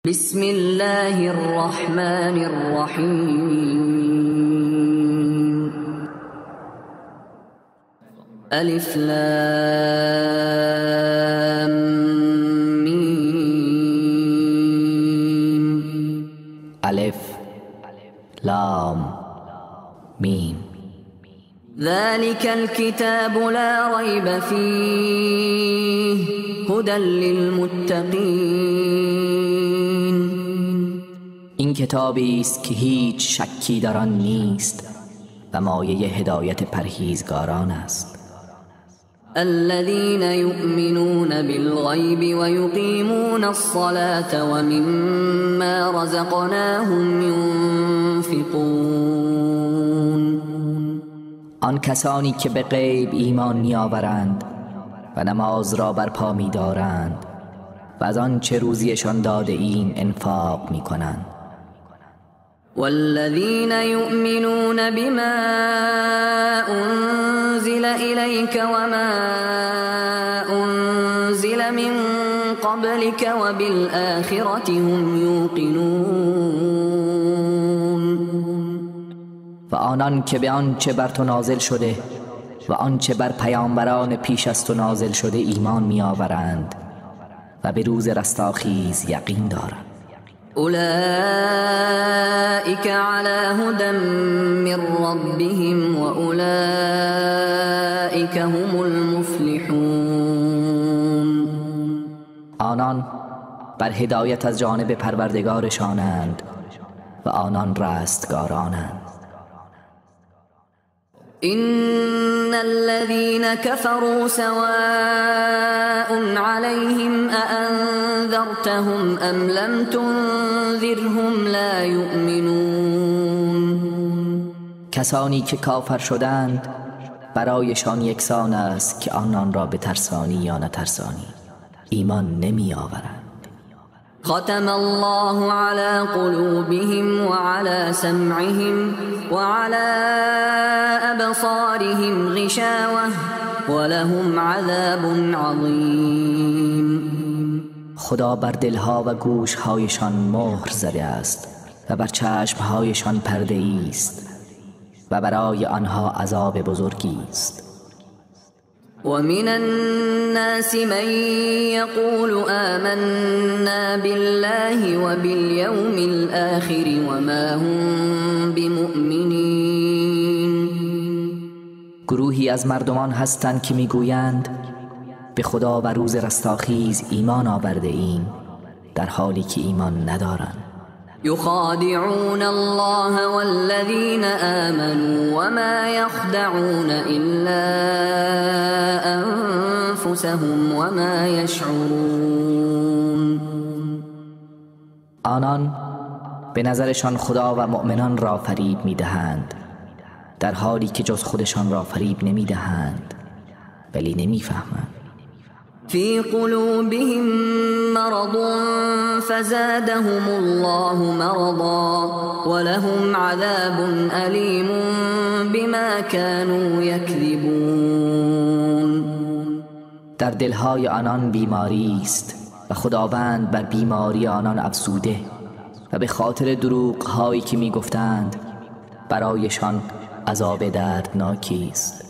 بسم الله الرحمن الرحیم الف لام میم الف لام میم ذلك الكتاب لا ريب فيه هدى للمتقين این کتابی است که هیچ شکی در آن نیست و مایه هدایت پرهیزگاران است. الذين يؤمنون بالغيب ويقيمون الصلاة ومما رزقناهم ينفقون آن کسانی که به غیب ایمان می‌آورند و نماز را برپا می‌دارند و از آن چه روزیشان داده ایم انفاق می‌کنند. والذين يؤمنون بما أنزل إليك وما أنزل من قبلك وبالآخرة هم يوقنون و آنان که به آنچه بر تو نازل شده و آنچه بر پیامبران پیش از تو نازل شده ایمان می‌آورند و به روز رستاخیز یقین دارند. أولئك على هدى من ربهم وأولئك هم المفلحون آنان بر هدایت از جانب پروردگارشانند و آنان رستگارانند. إن الذين كفروا سواء عليهم أأنذرتهم أم لم تنذرهم لا يؤمنون کسانی که کافر شدند برایشان یکسان است که آنان را بترسانی یا نترسانی ایمان نمی آورند. ختم الله على قلوبهم وعلى سمعهم وعلى أبصارهم غشاوة ولهم عذاب عظيم خدا بر دلها و گوشهایشان مهر زده است و بر چشمهایشان پرده است و برای آنها عذاب بزرگی است. ومن الناس من يقول آمنا بالله وباليوم الآخر وما هم بمؤمنين گروهی از مردمان هستند که میگویند به خدا و روز رستاخیز ایمان آورده ایم در حالی که ایمان ندارند. يخادعون الله والذين آمنوا وما يخدعون إلا أنفسهم وما يشعرون آنان به نظرشان خدا و مؤمنان را فریب میدهند در حالی که جز خودشان را فریب نمیدهند ولی نمیفهمند. في قلوبهم مرض فزادهم الله مرضا ولهم عذاب أليم بما كانوا يكذبون در دلهای آنان بیماری است و خداوند بر بیماری آنان افزوده و به خاطر دروغ هایی که میگفتند برایشان عذاب دردناکی است.